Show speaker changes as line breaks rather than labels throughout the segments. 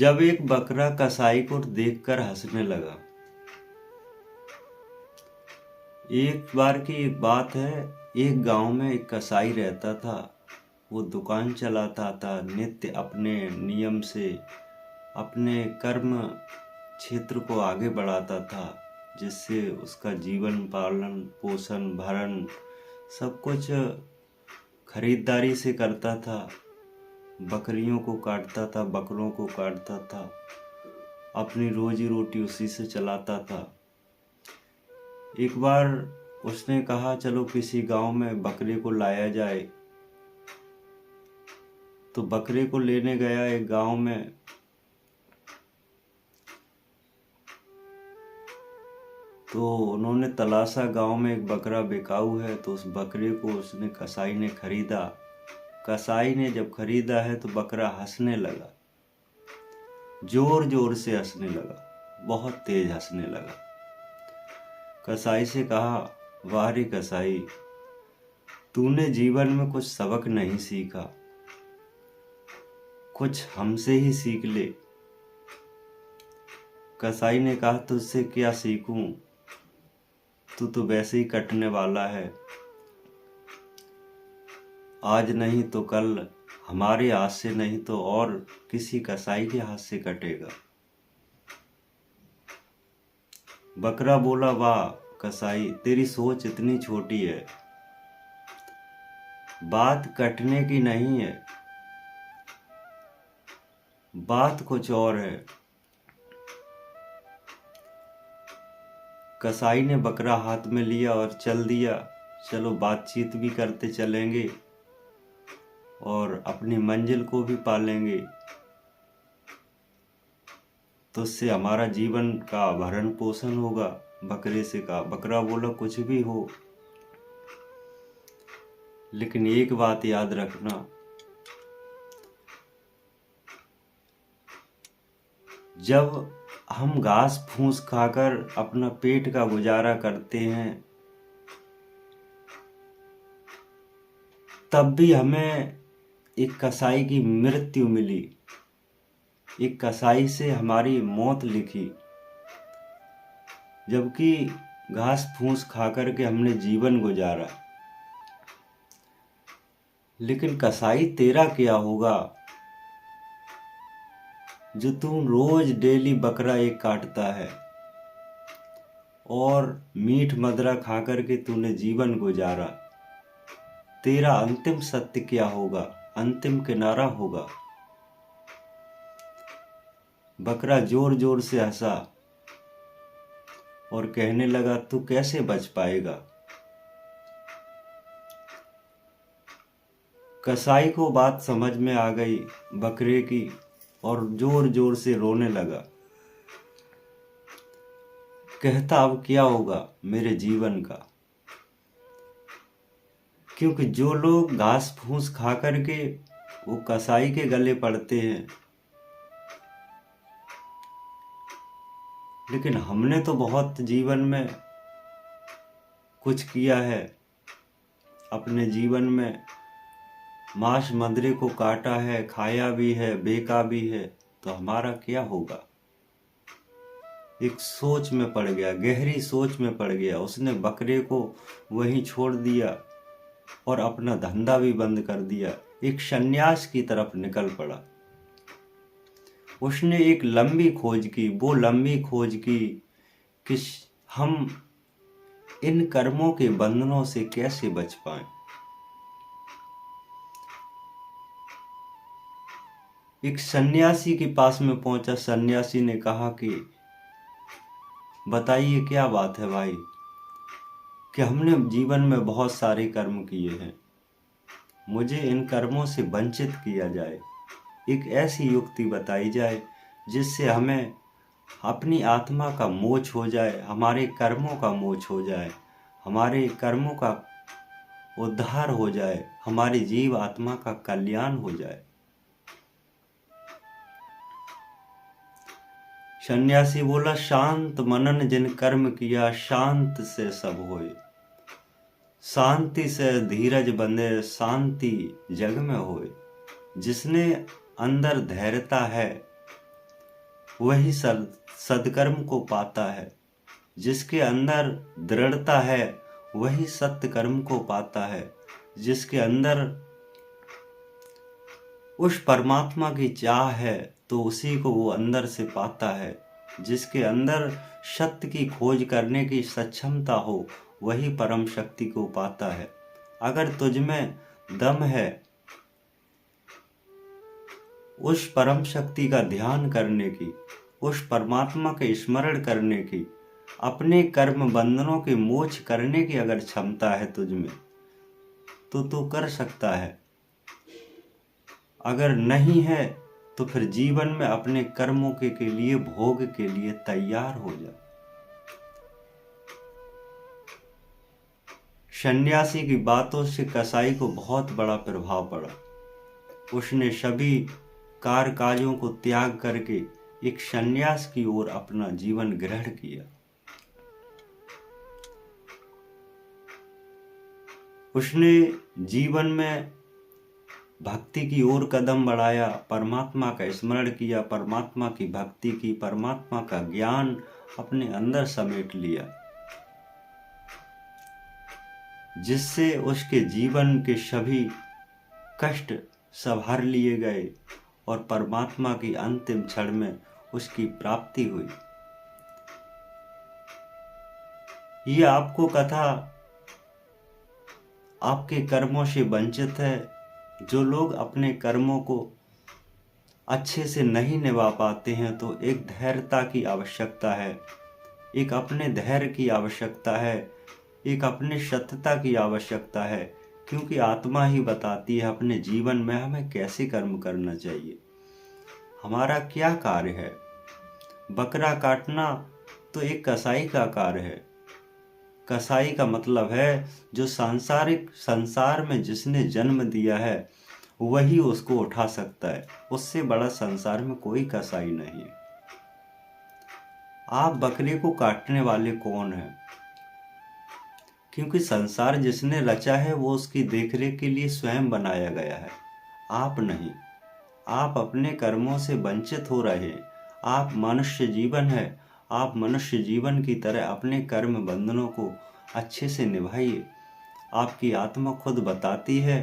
जब एक बकरा कसाई को देखकर हंसने लगा। एक बार की एक बात है, एक गांव में एक कसाई रहता था। वो दुकान चलाता था, नित्य अपने नियम से अपने कर्म क्षेत्र को आगे बढ़ाता था, जिससे उसका जीवन पालन पोषण भरण सब कुछ खरीदारी से करता था। बकरियों को काटता था, बकरों को काटता था, अपनी रोजी रोटी उसी से चलाता था। एक बार उसने कहा चलो किसी गांव में बकरे को लाया जाए। तो बकरे को लेने गया एक गांव में। तो उन्होंने तलाशा, गांव में एक बकरा बिकाऊ है। तो उस बकरे को उसने कसाई ने खरीदा। कसाई ने जब खरीदा है तो बकरा हंसने लगा, जोर जोर से हंसने लगा, बहुत तेज हंसने लगा। कसाई से कहा, वाह रे कसाई, तूने जीवन में कुछ सबक नहीं सीखा, कुछ हमसे ही सीख ले। कसाई ने कहा, तुझसे क्या सीखूं, तू तो वैसे ही कटने वाला है। आज नहीं तो कल हमारे हाथ से नहीं तो और किसी कसाई के हाथ से कटेगा। बकरा बोला, वाह कसाई, तेरी सोच इतनी छोटी है। बात कटने की नहीं है, बात कुछ और है। कसाई ने बकरा हाथ में लिया और चल दिया। चलो बातचीत भी करते चलेंगे और अपनी मंजिल को भी पालेंगे, तो उससे हमारा जीवन का भरण पोषण होगा। बकरे से कहा। बकरा बोला, कुछ भी हो, लेकिन एक बात याद रखना, जब हम घास फूस खाकर अपना पेट का गुजारा करते हैं, तब भी हमें एक कसाई की मृत्यु मिली, एक कसाई से हमारी मौत लिखी। जबकि घास फूस खाकर के हमने जीवन गुजारा। लेकिन कसाई तेरा क्या होगा, जो तू रोज डेली बकरा एक काटता है और मीठ मदरा खाकर के तूने जीवन गुजारा। तेरा अंतिम सत्य क्या होगा, अंतिम किनारा होगा। बकरा जोर जोर से हंसा और कहने लगा, तू कैसे बच पाएगा। कसाई को बात समझ में आ गई बकरे की और जोर जोर से रोने लगा। कहता, अब क्या होगा मेरे जीवन का, क्योंकि जो लोग घास फूस खा करके वो कसाई के गले पड़ते हैं, लेकिन हमने तो बहुत जीवन में कुछ किया है। अपने जीवन में मांस मदरे को काटा है, खाया भी है, बेचा भी है, तो हमारा क्या होगा। एक सोच में पड़ गया, गहरी सोच में पड़ गया। उसने बकरे को वहीं छोड़ दिया और अपना धंधा भी बंद कर दिया। एक सन्यास की तरफ निकल पड़ा। उसने एक लंबी खोज की, वो लंबी खोज की कि हम इन कर्मों के बंधनों से कैसे बच पाएं। एक सन्यासी के पास में पहुंचा। सन्यासी ने कहा कि बताइए क्या बात है भाई, कि हमने जीवन में बहुत सारे कर्म किए हैं, मुझे इन कर्मों से वंचित किया जाए। एक ऐसी युक्ति बताई जाए जिससे हमें अपनी आत्मा का मोक्ष हो जाए, हमारे कर्मों का मोक्ष हो जाए, हमारे कर्मों का उद्धार हो जाए, हमारी जीव आत्मा का कल्याण हो जाए। सन्यासी बोला, शांत मनन जिन कर्म किया, शांत से सब होए। शांति से धीरज बंधे, शांति जग में होए। जिसने अंदर धैर्यता है, वही सदकर्म को पाता है। जिसके अंदर दृढ़ता है वही सत्य कर्म को पाता है। जिसके अंदर उस परमात्मा की चाह है तो उसी को वो अंदर से पाता है। जिसके अंदर सत्य की खोज करने की सक्षमता हो वही परम शक्ति को पाता है। अगर तुझ में दम है उस परम शक्ति का ध्यान करने की, उस परमात्मा के स्मरण करने की, अपने कर्म बंधनों के मोक्ष करने की अगर क्षमता है तुझ में तो तू कर सकता है। अगर नहीं है तो फिर जीवन में अपने कर्मों के लिए, भोग के लिए तैयार हो जा। सन्यासी की बातों से कसाई को बहुत बड़ा प्रभाव पड़ा। उसने सभी कार्य काजों को त्याग करके एक सन्यास की ओर अपना जीवन ग्रहण किया। उसने जीवन में भक्ति की ओर कदम बढ़ाया, परमात्मा का स्मरण किया, परमात्मा की भक्ति की, परमात्मा का ज्ञान अपने अंदर समेट लिया, जिससे उसके जीवन के सभी कष्ट सब हर लिए गए और परमात्मा की अंतिम क्षण में उसकी प्राप्ति हुई। ये आपको कथा आपके कर्मों से वंचित है। जो लोग अपने कर्मों को अच्छे से नहीं निभा पाते हैं तो एक धैर्यता की आवश्यकता है, एक अपने धैर्य की आवश्यकता है, एक अपने सत्यता की आवश्यकता है, क्योंकि आत्मा ही बताती है अपने जीवन में हमें कैसे कर्म करना चाहिए, हमारा क्या कार्य है। बकरा काटना तो एक कसाई का कार्य है। कसाई का मतलब है जो सांसारिक संसार में जिसने जन्म दिया है वही उसको उठा सकता है, उससे बड़ा संसार में कोई कसाई नहीं है। आप बकरे को काटने वाले कौन हैं? क्योंकि संसार जिसने रचा है वो उसकी देखरेख के लिए स्वयं बनाया गया है, आप नहीं। आप अपने कर्मों से वंचित हो रहे हैं। आप मनुष्य जीवन है, आप मनुष्य जीवन की तरह अपने कर्म बंधनों को अच्छे से निभाइए। आपकी आत्मा खुद बताती है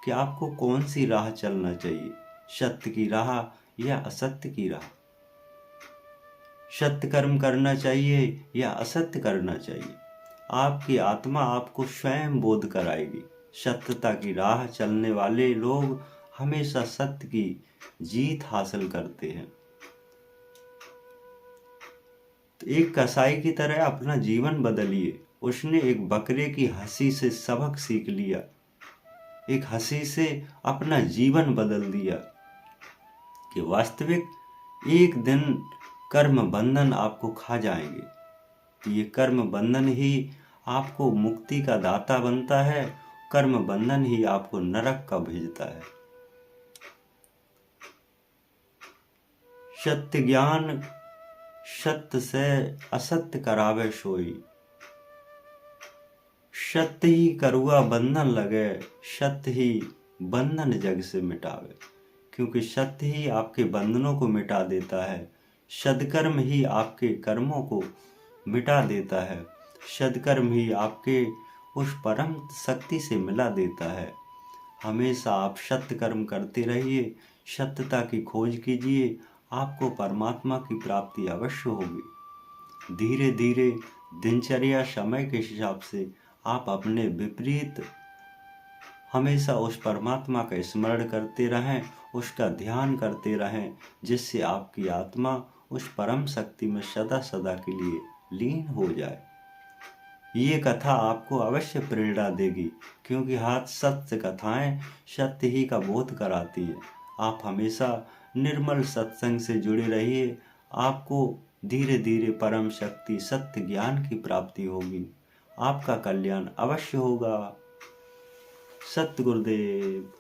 कि आपको कौन सी राह चलना चाहिए, सत्य की राह या असत्य की राह। सत्य कर्म करना चाहिए या असत्य करना चाहिए, आपकी आत्मा आपको स्वयं बोध कराएगी। सत्यता की राह चलने वाले लोग हमेशा सत्य की जीत हासिल करते हैं। तो एक कसाई की तरह अपना जीवन बदलिए। उसने एक बकरे की हंसी से सबक सीख लिया, एक हंसी से अपना जीवन बदल दिया कि वास्तविक एक दिन कर्म बंधन आपको खा जाएंगे। तो ये कर्म बंधन ही आपको मुक्ति का दाता बनता है, कर्म बंधन ही आपको नरक का भेजता है। सत्य ज्ञान सत्य से असत्य करावे सोई, सत्य ही करुआ बंधन लगे, सत्य ही बंधन जग से मिटावे। क्योंकि सत्य ही आपके बंधनों को मिटा देता है, सदकर्म ही आपके कर्मों को मिटा देता है, सदकर्म ही आपके उस परम शक्ति से मिला देता है। हमेशा आप सत्य कर्म करते रहिए, सत्यता की खोज कीजिए, आपको परमात्मा की प्राप्ति अवश्य होगी। धीरे धीरे दिनचर्या समय के हिसाब से आप अपने विपरीत हमेशा उस परमात्मा का स्मरण करते रहें, उसका ध्यान करते रहें, जिससे आपकी आत्मा उस परम शक्ति में सदा सदा के लिए लीन हो जाए। ये कथा आपको अवश्य प्रेरणा देगी, क्योंकि हाथ सत्य कथाएं सत्य ही का बोध कराती है। आप हमेशा निर्मल सत्संग से जुड़े रहिए, आपको धीरे धीरे परम शक्ति सत्य ज्ञान की प्राप्ति होगी, आपका कल्याण अवश्य होगा। सत्य गुरुदेव।